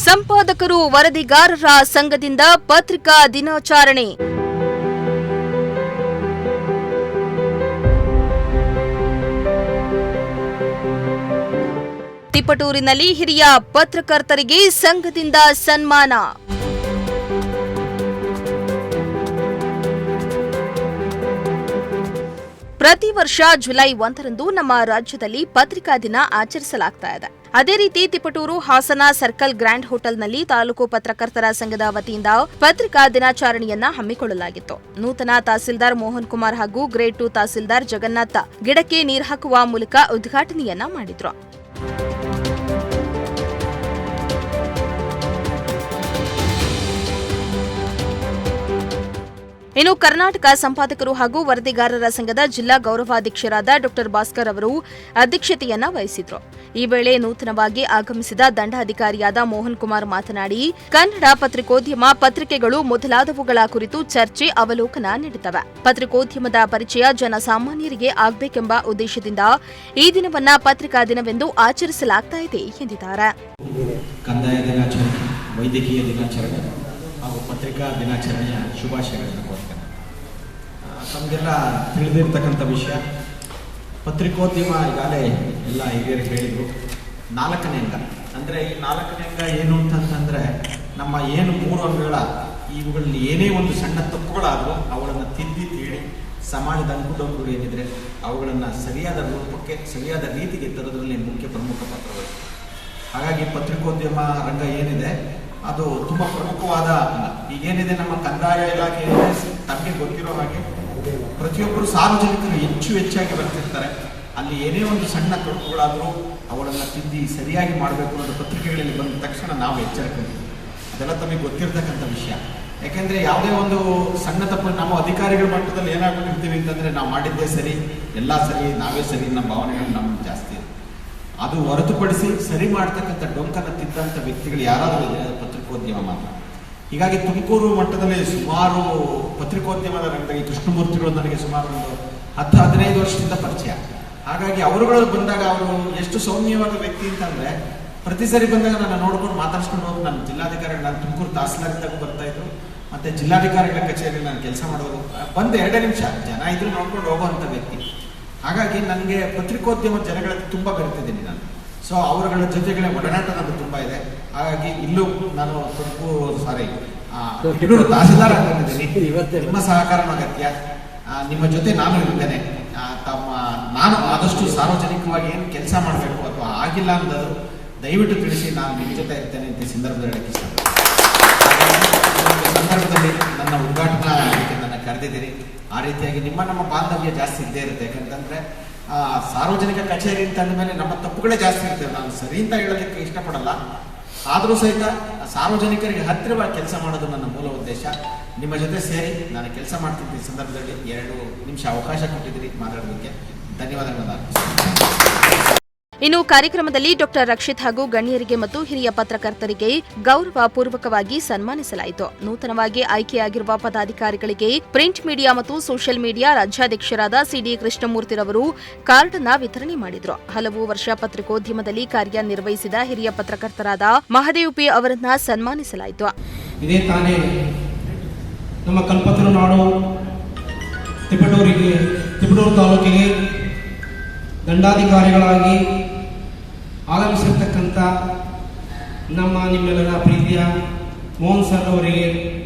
ಸಂಪಾದಕರು ವರದಿಗಾರರ ಸಂಘದಿಂದ ಪತ್ರಿಕಾ ದಿನಾಚರಣೆ. ತಿಪಟೂರಿನಲ್ಲಿ ಹಿರಿಯ ಪತ್ರಕರ್ತರಿಗೆ ಸಂಘದಿಂದ ಸನ್ಮಾನ. ಪ್ರತಿ ವರ್ಷ ಜುಲೈ 1ರಂದು ನಮ್ಮ ರಾಜ್ಯದಲ್ಲಿ ಪತ್ರಿಕಾ ದಿನ ಆಚರಿಸಲಾಗ್ತಾ ಇದೆ. ಅದೇ ರೀತಿ ತಿಪಟೂರು ಹಾಸನ ಸರ್ಕಲ್ ಗ್ರ್ಯಾಂಡ್ ಹೋಟೆಲ್ನಲ್ಲಿ ತಾಲೂಕು ಪತ್ರಕರ್ತರ ಸಂಘದ ವತಿಯಿಂದ ಪತ್ರಿಕಾ ದಿನಾಚರಣೆಯನ್ನ ಹಮ್ಮಿಕೊಳ್ಳಲಾಗಿತ್ತು. ನೂತನ ತಹಸೀಲ್ದಾರ್ ಮೋಹನ್ ಕುಮಾರ್ ಹಾಗೂ ಗ್ರೇಡ್ 2 ತಹಸೀಲ್ದಾರ್ ಜಗನ್ನಾಥ ಗಿಡಕ್ಕೆ ನೀರು ಹಾಕುವ ಮೂಲಕ ಉದ್ಘಾಟನೆಯನ್ನ ಮಾಡಿದ್ರು. ಇನ್ನು ಕರ್ನಾಟಕ ಸಂಪಾದಕರು ಹಾಗೂ ವರದಿಗಾರರ ಸಂಘದ ಜಿಲ್ಲಾ ಗೌರವಾಧ್ಯಕ್ಷರಾದ ಡಾ ಭಾಸ್ಕರ್ ಅವರು ಅಧ್ಯಕ್ಷತೆಯನ್ನ ವಹಿಸಿದ್ರು. ಈ ವೇಳೆ ನೂತನವಾಗಿ ಆಗಮಿಸಿದ ದಂಡಾಧಿಕಾರಿಯಾದ ಮೋಹನ್ ಕುಮಾರ್ ಮಾತನಾಡಿ, ಕನ್ನಡ ಪತ್ರಿಕೋದ್ಯಮ, ಪತ್ರಿಕೆಗಳು ಮೊದಲಾದವುಗಳ ಕುರಿತು ಚರ್ಚೆ, ಅವಲೋಕನ ನೀಡುತ್ತವೆ. ಪತ್ರಿಕೋದ್ಯಮದ ಪರಿಚಯ ಜನಸಾಮಾನ್ಯರಿಗೆ ಆಗಬೇಕೆಂಬ ಉದ್ದೇಶದಿಂದ ಈ ದಿನವನ್ನ ಪತ್ರಿಕಾ ದಿನವೆಂದು ಆಚರಿಸಲಾಗ್ತಾ ಇದೆ ಎಂದಿದ್ದಾರೆ. ಕಂದಾಯ ದಿನಾಚರಣೆ, ವೈದ್ಯಕೀಯ ದಿನಾಚರಣೆ ಹಾಗೂ ಪತ್ರಿಕಾ ದಿನಾಚರಣೆಯ ಶುಭಾಶಯಗಳನ್ನು ಕೊಡ್ತೇನೆ. ತಮಗೆಲ್ಲ ತಿಳಿದಿರ್ತಕ್ಕಂಥ ವಿಷಯ, ಪತ್ರಿಕೋದ್ಯಮ ಈಗಾಗಲೇ ಎಲ್ಲ ಹಿರಿಯರು ಹೇಳಿದರು. 4ನೇ ಅಂಗ ಅಂದರೆ ಈ 4ನೇ ಅಂಗ ಏನು ಅಂತಂದರೆ ನಮ್ಮ ಏನು 3 ಅಂಗಗಳ ಇವುಗಳಲ್ಲಿ ಏನೇ ಒಂದು ಸಣ್ಣ ತಪ್ಪುಗಳಾದರೂ ಅವುಗಳನ್ನು ತಿದ್ದಿ ತೀಡಿ ಸಮಾಜದ ಅಂಕುಡೊಂಕುಗಳು ಏನಿದ್ರೆ ಅವುಗಳನ್ನು ಸರಿಯಾದ ರೂಪಕ್ಕೆ, ಸರಿಯಾದ ರೀತಿಗೆ ತರೋದ್ರಲ್ಲಿ ಮುಖ್ಯ ಪ್ರಮುಖ ಪಾತ್ರಗಳು. ಹಾಗಾಗಿ ಪತ್ರಿಕೋದ್ಯಮ ರಂಗ ಏನಿದೆ ಅದು ತುಂಬ ಪ್ರಮುಖವಾದ ಅಂಗ. ಈಗೇನಿದೆ ನಮ್ಮ ಕಂದಾಯ ಇಲಾಖೆ ತಮಗೆ ಗೊತ್ತಿರೋ ಹಾಗೆ ಪ್ರತಿಯೊಬ್ಬರು ಸಾರ್ವಜನಿಕರು ಹೆಚ್ಚಾಗಿ ಬರ್ತಿರ್ತಾರೆ. ಅಲ್ಲಿ ಏನೇ ಒಂದು ಸಣ್ಣ ತೊಡಕುಗಳಾದರೂ ಅವುಗಳನ್ನು ತಿದ್ದಿ ಸರಿಯಾಗಿ ಮಾಡಬೇಕು ಅನ್ನೋದು ಪತ್ರಿಕೆಗಳಲ್ಲಿ ಬಂದ ತಕ್ಷಣ ನಾವು ಎಚ್ಚರಿಕೊಂಡಿದ್ದೀವಿ. ಅದೆಲ್ಲ ತಮಗೆ ಗೊತ್ತಿರ್ತಕ್ಕಂಥ ವಿಷಯ. ಯಾಕೆಂದರೆ ಯಾವುದೇ ಒಂದು ಸಣ್ಣ ತಪ್ಪು ನಾವು ಅಧಿಕಾರಿಗಳ ಮಟ್ಟದಲ್ಲಿ ಏನಾಗ್ಬಿಟ್ಟಿರ್ತೀವಿ ಅಂತಂದರೆ ನಾವು ಮಾಡಿದ್ದೇ ಸರಿ, ಎಲ್ಲ ಸರಿ, ನಾವೇ ಸರಿ, ನಮ್ಮ ಭಾವನೆಗಳು ನಮ್ಗೆ ಜಾಸ್ತಿ. ಅದು ಹೊರತುಪಡಿಸಿ ಸರಿ ಮಾಡ್ತಕ್ಕಂಥ ಡೊಂಕನ್ನು ತಿದ್ದಂಥ ವ್ಯಕ್ತಿಗಳು ಯಾರಾದರೂ ಇದೆ, ಪತ್ರಿಕೋದ್ಯಮ ಮಾತ್ರ. ಹೀಗಾಗಿ ತುಮಕೂರು ಮಟ್ಟದಲ್ಲಿ ಸುಮಾರು ಪತ್ರಿಕೋದ್ಯಮದ ರಂಗದಲ್ಲಿ ಕೃಷ್ಣಮೂರ್ತಿಗಳು ನನಗೆ ಸುಮಾರು ಒಂದು 10-15 ವರ್ಷದಿಂದ ಪರಿಚಯ. ಹಾಗಾಗಿ ಅವರುಗಳು ಬಂದಾಗ ಅವರು ಎಷ್ಟು ಸೌಮ್ಯವಾದ ವ್ಯಕ್ತಿ ಅಂತಂದರೆ ಪ್ರತಿ ಸರಿ ಬಂದಾಗ ನನ್ನ ನೋಡ್ಕೊಂಡು ಮಾತಾಡ್ಸ್ಕೊಂಡು ಹೋಗಿ ನನ್ನ ಜಿಲ್ಲಾಧಿಕಾರಿಗಳು, ನಾನು ತುಮಕೂರು ತಹಸೀಲ್ದಾರ್ ಬರ್ತಾಯಿದ್ರು, ಮತ್ತು ಜಿಲ್ಲಾಧಿಕಾರಿಗಳ ಕಚೇರಿಯಲ್ಲಿ ನಾನು ಕೆಲಸ ಮಾಡೋದು, ಬಂದು 2 ನಿಮಿಷ ಜನ ಇದ್ರು ನೋಡ್ಕೊಂಡು ಹೋಗುವಂಥ ವ್ಯಕ್ತಿ. ಹಾಗಾಗಿ ನನಗೆ ಪತ್ರಿಕೋದ್ಯಮ ಜನಗಳಲ್ಲಿ ತುಂಬ ಬೆರೆತಿದ್ದೀನಿ ನಾನು. ಸೊ ಅವರುಗಳ ಜೊತೆಗಳ ಒಡನಾಟ ನನಗೆ ತುಂಬ ಇದೆ. ಹಾಗಾಗಿ ಇಲ್ಲೂ ನಾನು ತಹಸೀಲ್ದಾರ್ ಆಗಿದ್ದೀನಿ. ನಿಮ್ಮ ಸಹಕಾರನ ಅಗತ್ಯ. ನಿಮ್ಮ ಜೊತೆ ನಾನು ಇರ್ತೇನೆ. ನಾನು ಆದಷ್ಟು ಸಾರ್ವಜನಿಕವಾಗಿ ಏನು ಕೆಲಸ ಮಾಡಬೇಕು ಅಥವಾ ಆಗಿಲ್ಲ ಅನ್ನೋದು ದಯವಿಟ್ಟು ತಿಳಿಸಿ, ನಾನು ನಿಮ್ಮ ಜೊತೆ ಇರ್ತೇನೆ ಅಂತ ಸಂದರ್ಭದಲ್ಲಿ ಹೇಳಕ್ಕೆ ಇಷ್ಟಪಡ್ತೀನಿ. ಸಂದರ್ಭದಲ್ಲಿ ನನ್ನ ಉದ್ಘಾಟನಾ ನನ್ನ ಕರೆದಿದ್ದೀರಿ. ಆ ರೀತಿಯಾಗಿ ನಮ್ಮ ಬಾಂಧವ್ಯ ಜಾಸ್ತಿ ಇದ್ದೇ ಇರುತ್ತೆ. ಯಾಕಂತಂದರೆ ಸಾರ್ವಜನಿಕ ಕಚೇರಿ ಅಂತಂದ ಮೇಲೆ ನಮ್ಮ ತಪ್ಪುಗಳೇ ಜಾಸ್ತಿ ಇರ್ತವೆ. ನಾನು ಸರಿ ಅಂತ ಹೇಳೋದಕ್ಕೆ ಇಷ್ಟಪಡಲ್ಲ. ಆದರೂ ಸಹಿತ ಸಾರ್ವಜನಿಕರಿಗೆ ಹತ್ತಿರವಾಗಿ ಕೆಲಸ ಮಾಡೋದು ನನ್ನ ಮೂಲ ಉದ್ದೇಶ. ನಿಮ್ಮ ಜೊತೆ ಸೇರಿ ನಾನು ಕೆಲಸ ಮಾಡ್ತಿದ್ದ ಸಂದರ್ಭದಲ್ಲಿ 2 ನಿಮಿಷ ಅವಕಾಶ ಕೊಟ್ಟಿದ್ದೀರಿ ಮಾತಾಡೋದಕ್ಕೆ. ಧನ್ಯವಾದಗಳನ್ನು. ಇನ್ನು ಕಾರ್ಯಕ್ರಮದಲ್ಲಿ ಡಾ ರಕ್ಷಿತ್ ಹಾಗೂ ಗಣ್ಯರಿಗೆ ಮತ್ತು ಹಿರಿಯ ಪತ್ರಕರ್ತರಿಗೆ ಗೌರವ ಪೂರ್ವಕವಾಗಿ ಸನ್ಮಾನಿಸಲಾಯಿತು. ನೂತನವಾಗಿ ಆಯ್ಕೆಯಾಗಿರುವ ಪದಾಧಿಕಾರಿಗಳಿಗೆ ಪ್ರಿಂಟ್ ಮೀಡಿಯಾ ಮತ್ತು ಸೋಷಿಯಲ್ ಮೀಡಿಯಾ ರಾಜ್ಯಾಧ್ಯಕ್ಷರಾದ ಸಿಡಿ ಕೃಷ್ಣಮೂರ್ತಿರವರು ಕಾರ್ಡ್ ಅನ್ನು ವಿತರಣೆ ಮಾಡಿದರು. ಹಲವು ವರ್ಷ ಪತ್ರಿಕೋದ್ಯಮದಲ್ಲಿ ಕಾರ್ಯನಿರ್ವಹಿಸಿದ ಹಿರಿಯ ಪತ್ರಕರ್ತರಾದ ಮಹದೇವ್ ಪಿ ಅವರನ್ನ ಸನ್ಮಾನಿಸಲಾಯಿತು. ಇದೇ ತಾನೇ ನಮ್ಮ ಕಲ್ಪತರು ನಾಡು ತಿಪಟೂರು ತಾಲೂಕಿಗೆ ದಂಡಾಧಿಕಾರಿಗಳಾಗಿ ಆಗಮಿಸಿರ್ತಕ್ಕಂಥ ನಿಮ್ಮೆಲ್ಲರ ಪ್ರೀತಿಯ ಮೋಹನ್ ಸರ್ ಅವರಿಗೆ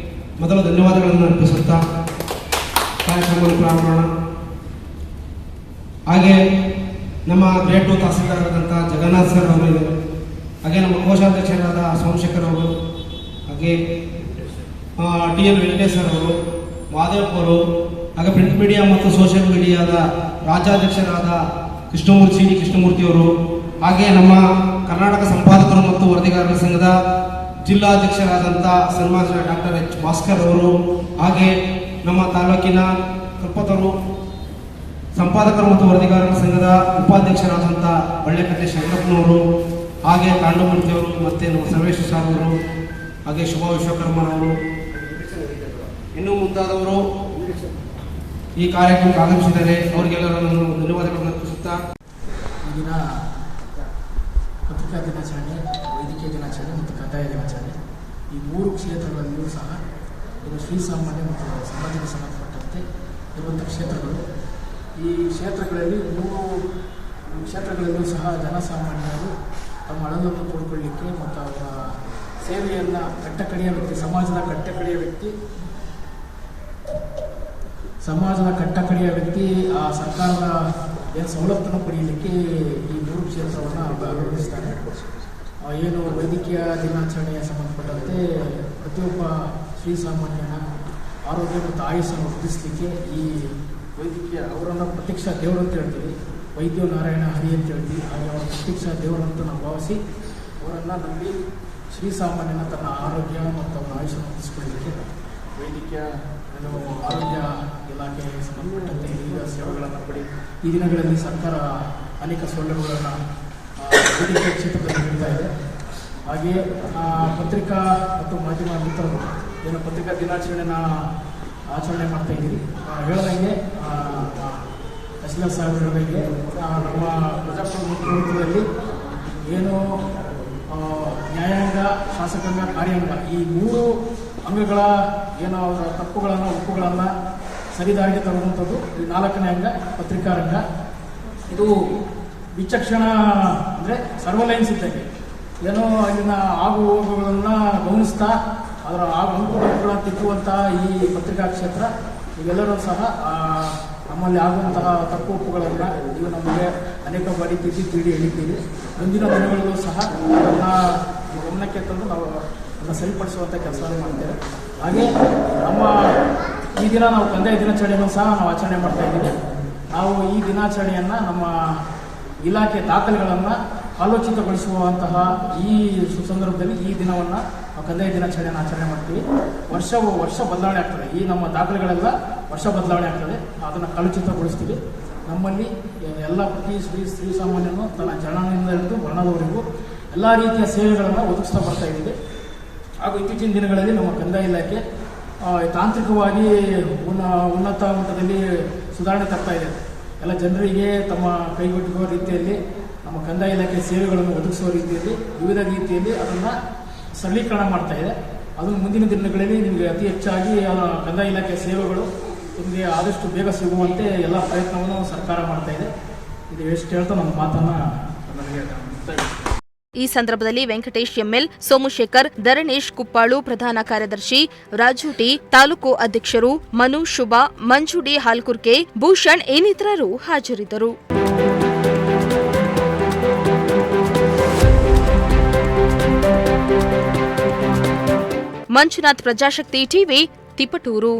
ಮೊದಲು ಧನ್ಯವಾದಗಳನ್ನು ಅರ್ಪಿಸುತ್ತಾ ಕಾರ್ಯಕ್ರಮವನ್ನು ಪ್ರಾರಂಭ ಮಾಡೋಣ. ಹಾಗೆ ನಮ್ಮ ಗ್ರೇಡ್ 2 ತಹಸೀಲ್ದಾರರಾದಂಥ ಜಗನ್ನಾಥ್ ಸರ್ ಅವರಿಗೆ, ಹಾಗೆ ನಮ್ಮ ಕೋಶಾಧ್ಯಕ್ಷರಾದ ಸೋಮಶೇಖರ್ ಅವರು, ಹಾಗೆ TN ವೆಂಕಟೇಶ್ ಸರ್ ಅವರು, ಮಾದೇವಪ್ಪ ಅವರು, ಹಾಗೆ ಪ್ರಿಂಟ್ ಮೀಡಿಯಾ ಮತ್ತು ಸೋಷಿಯಲ್ ಮೀಡಿಯಾದ ರಾಜ್ಯಾಧ್ಯಕ್ಷರಾದ ಸಿಡಿ ಕೃಷ್ಣಮೂರ್ತಿಯವರು, ಹಾಗೆ ನಮ್ಮ ಕರ್ನಾಟಕ ಸಂಪಾದಕರು ಮತ್ತು ವರದಿಗಾರರ ಸಂಘದ ಜಿಲ್ಲಾಧ್ಯಕ್ಷರಾದಂಥ ಸನ್ಮಾನ್ಯ ಡಾಕ್ಟರ್ H. ಭಾಸ್ಕರ್ ಅವರು, ಹಾಗೆ ನಮ್ಮ ತಾಲೂಕಿನ ಕಲ್ಪತರು ಸಂಪಾದಕರು ಮತ್ತು ವರದಿಗಾರರ ಸಂಘದ ಉಪಾಧ್ಯಕ್ಷರಾದಂಥ ಬಳ್ಳೆಕಟ್ಟೆ ಶಂಕರಪ್ಪನವರು, ಹಾಗೆ ಕಾಂಡಮೂರ್ತಿಯವರು, ಮತ್ತು ನಮ್ಮ ಸರ್ವೇಶ್ವರ ಸಾರ್ ಅವರು, ಹಾಗೆ ಶುಭ ವಿಶ್ವಕರ್ಮರವರು, ಇನ್ನೂ ಮುಂತಾದವರು ಈ ಕಾರ್ಯಕ್ರಮಕ್ಕೆ ಆಗಮಿಸಿದ್ದಾರೆ. ಅವರಿಗೆಲ್ಲರೂ ನಾನು ಧನ್ಯವಾದಗಳನ್ನು ಅರ್ಪಿಸುತ್ತಾ ಈ ದಿನ ಪತ್ರಿಕಾ ದಿನಾಚರಣೆ, ವೈದ್ಯಕೀಯ ವೈದ್ಯಕೀಯ ದಿನಾಚರಣೆ ಮತ್ತು ಕಂದಾಯ ದಿನಾಚರಣೆ ಈ 3 ಕ್ಷೇತ್ರಗಳಲ್ಲಿಯೂ ಸಹ ಇದು ಶ್ರೀಸಾಮಾನ್ಯ ಮತ್ತು ಸಮಾಜಕ್ಕೆ ಸಂಬಂಧಪಟ್ಟಂತೆ ಇರುವಂಥ ಕ್ಷೇತ್ರಗಳು. ಈ ಕ್ಷೇತ್ರಗಳಲ್ಲಿ 3 ಕ್ಷೇತ್ರಗಳಲ್ಲೂ ಸಹ ಜನಸಾಮಾನ್ಯರು ತಮ್ಮ ಅಳಲನ್ನು ತೋಡ್ಕೊಳ್ಳಿಕ್ಕೆ ಮತ್ತು ಅವರ ಸೇವೆಯನ್ನು ಕಟ್ಟಕಡೆಯ ವ್ಯಕ್ತಿ, ಸಮಾಜದ ಕಟ್ಟಕಡೆಯ ವ್ಯಕ್ತಿ ಆ ಸರ್ಕಾರದ ಏನು ಸವಲತ್ತನ್ನು ಪಡೆಯಲಿಕ್ಕೆ ಈ 3 ಕ್ಷೇತ್ರವನ್ನು ಅಭಿವೃದ್ಧಿಸ್ತಾರೆ. ಏನು ವೈದ್ಯಕೀಯ ದಿನಾಚರಣೆಗೆ ಸಂಬಂಧಪಟ್ಟಂತೆ ಪ್ರತಿಯೊಬ್ಬ ಶ್ರೀಸಾಮಾನ್ಯನ ಆರೋಗ್ಯ ಮತ್ತು ಆಯುಷನ್ನು ವೃದ್ಧಿಸಲಿಕ್ಕೆ ಈ ವೈದ್ಯಕೀಯ ಅವರನ್ನು ಪ್ರತ್ಯಕ್ಷ ದೇವರು ಅಂತ ಹೇಳ್ತೀವಿ, ವೈದ್ಯ ನಾರಾಯಣ ಹರಿ ಅಂತ ಹೇಳ್ತೀವಿ. ಹಾಗೆ ಅವರ ಪ್ರತ್ಯಕ್ಷ ದೇವರಂತ ನಾವು ಭಾವಿಸಿ ಅವರನ್ನು ನಂಬಿ ಶ್ರೀಸಾಮಾನ್ಯನ ತನ್ನ ಆರೋಗ್ಯ ಮತ್ತು ಅವರ ಆಯುಷನ್ನು ವೃದ್ಧಿಸಿಕೊಳ್ಳಲಿಕ್ಕೆ ವೈದ್ಯಕೀಯ ಆರೋಗ್ಯ ಇಲಾಖೆಗೆ ಸಂಬಂಧಪಟ್ಟಂತೆ ಈಗ ಸೇವೆಗಳನ್ನು ಪಡಿ ಈ ದಿನಗಳಲ್ಲಿ ಸರ್ಕಾರ ಅನೇಕ ಸೌಲಭ್ಯಗಳನ್ನು ವೈದ್ಯಕೀಯ ಕ್ಷೇತ್ರದಲ್ಲಿ ನೀಡ್ತಾ ಇದೆ. ಹಾಗೆಯೇ ಪತ್ರಿಕಾ ಮತ್ತು ಮಾಧ್ಯಮ ಮಿತ್ರರು ಏನು ಪತ್ರಿಕಾ ದಿನಾಚರಣೆನ ಆಚರಣೆ ಮಾಡ್ತಾ ಇದ್ದೀರಿ. ಹೇಳ್ದಂಗೆ ತಹಸೀಲ್ದಾರ್ ಸಾಹೇಬರು ಹೇಳ್ದಂಗೆ ನಮ್ಮ ಪ್ರಜಾಪ್ರಭುತ್ವದಲ್ಲಿ ಏನು ನ್ಯಾಯಾಂಗ, ಶಾಸಕಾಂಗ, ಕಾರ್ಯಾಂಗ ಈ 3 ಅಂಗಗಳ ಏನು ಅವರ ತಪ್ಪುಗಳನ್ನು ಒಪ್ಪುಗಳನ್ನು ಸರಿದಾರಿಗೆ ತರುವಂಥದ್ದು ಈ 4ನೇ ಅಂಗ ಪತ್ರಿಕಾ ರಂಗ. ಇದು ವಿಚಕ್ಷಣ ಅಂದರೆ ಸರ್ವಲೈನ್ಸ್ ಇದ್ದಂಗೆ ಏನೋ ಅಲ್ಲಿನ ಆಗು ಹೋಗುಗಳನ್ನು ಗಮನಿಸ್ತಾ ಅದರ ಅಂಕುಗಳನ್ನು ತಿಕ್ಕುವಂಥ ಈ ಪತ್ರಿಕಾ ಕ್ಷೇತ್ರ ಇವೆಲ್ಲರೂ ಸಹ ನಮ್ಮಲ್ಲಿ ಆಗುವಂತಹ ತಪ್ಪು ಒಪ್ಪುಗಳನ್ನು ನೀವು ನಮಗೆ ಅನೇಕ ಬಾರಿ ತಿಳಿ ಹೇಳಿದ್ದೀರಿ. ಮುಂದಿನ ದಿನಗಳಲ್ಲೂ ಸಹ ಅದನ್ನು ಗಮನಕ್ಕೆ ತಂದು ನಾವು ಅದನ್ನು ಸರಿಪಡಿಸುವಂಥ ಕೆಲಸವನ್ನು ಮಾಡ್ತೇವೆ. ಹಾಗೆ ನಮ್ಮ ಈ ದಿನ ನಾವು ಕಂದಾಯ ದಿನಾಚರಣೆಯನ್ನು ಸಹ ನಾವು ಆಚರಣೆ ಮಾಡ್ತಾ ಇದ್ದೀವಿ. ನಾವು ಈ ದಿನಾಚರಣೆಯನ್ನು ನಮ್ಮ ಇಲಾಖೆ ದಾಖಲೆಗಳನ್ನು ಕಾಲೋಚಿತಗೊಳಿಸುವಂತಹ ಈ ಸಂದರ್ಭದಲ್ಲಿ ಈ ದಿನವನ್ನು ಕಂದಾಯ ದಿನಾಚರಣೆಯನ್ನು ಆಚರಣೆ ಮಾಡ್ತೀವಿ. ವರ್ಷ ಬದಲಾವಣೆ ಆಗ್ತದೆ. ಈ ನಮ್ಮ ದಾಖಲೆಗಳೆಲ್ಲ ವರ್ಷ ಬದಲಾವಣೆ ಆಗ್ತದೆ, ಅದನ್ನು ಕಾಲೋಚಿತಗೊಳಿಸ್ತೀವಿ. ನಮ್ಮಲ್ಲಿ ಎಲ್ಲ ಪ್ರತಿ ಶ್ರೀಸಾಮಾನ್ಯನು ತನ್ನ ಜನನಿಂದ ಹಿಡಿದು ವರ್ಣದವರೆಗೂ ಎಲ್ಲ ರೀತಿಯ ಸೇವೆಗಳನ್ನು ಒದಗಿಸ್ತಾ ಬರ್ತಾ ಇದ್ದೀವಿ. ಹಾಗೂ ಇತ್ತೀಚಿನ ದಿನಗಳಲ್ಲಿ ನಮ್ಮ ಕಂದಾಯ ಇಲಾಖೆ ತಾಂತ್ರಿಕವಾಗಿ ಉನ್ನತ ಮಟ್ಟದಲ್ಲಿ ಸುಧಾರಣೆ ತರ್ತಾ ಇದೆ. ಎಲ್ಲ ಜನರಿಗೆ ತಮ್ಮ ಕೈಗೆಟುಕುವ ರೀತಿಯಲ್ಲಿ ನಮ್ಮ ಕಂದಾಯ ಇಲಾಖೆ ಸೇವೆಗಳನ್ನು ಒದಗಿಸುವ ರೀತಿಯಲ್ಲಿ ವಿವಿಧ ರೀತಿಯಲ್ಲಿ ಅದನ್ನು ಸರಳೀಕರಣ ಮಾಡ್ತಾ ಇದೆ. ಅದನ್ನು ಮುಂದಿನ ದಿನಗಳಲ್ಲಿ ನಿಮಗೆ ಅತಿ ಹೆಚ್ಚಾಗಿ ಕಂದಾಯ ಇಲಾಖೆ ಸೇವೆಗಳು ನಿಮಗೆ ಆದಷ್ಟು ಬೇಗ ಸಿಗುವಂತೆ ಎಲ್ಲ ಪ್ರಯತ್ನವನ್ನು ಸರ್ಕಾರ ಮಾಡ್ತಾ ಇದೆ. ಇದು ಎಷ್ಟು ಹೇಳ್ತಾ ನಮ್ಮ ಮಾತನ್ನು ನನಗೆ ಈ ಸಂದರ್ಭದಲ್ಲಿ ವೆಂಕಟೇಶ್ ಎಂಎಲ್, ಸೋಮಶೇಖರ್, ಧರಣೇಶ್ ಕುಪ್ಪಾಳು, ಪ್ರಧಾನ ಕಾರ್ಯದರ್ಶಿ ರಾಜು ಟಿ, ತಾಲೂಕು ಅಧ್ಯಕ್ಷರು ಮನು, ಶುಭಾ, ಮಂಜುಡಿ ಹಾಲ್ಕುರ್ಕೆ, ಭೂಷಣ್ ಇನ್ನಿತರರು ಹಾಜರಿದ್ದರು. ಮಂಜುನಾಥ್, ಪ್ರಜಾಶಕ್ತಿ ಟಿವಿ, ತಿಪಟೂರು.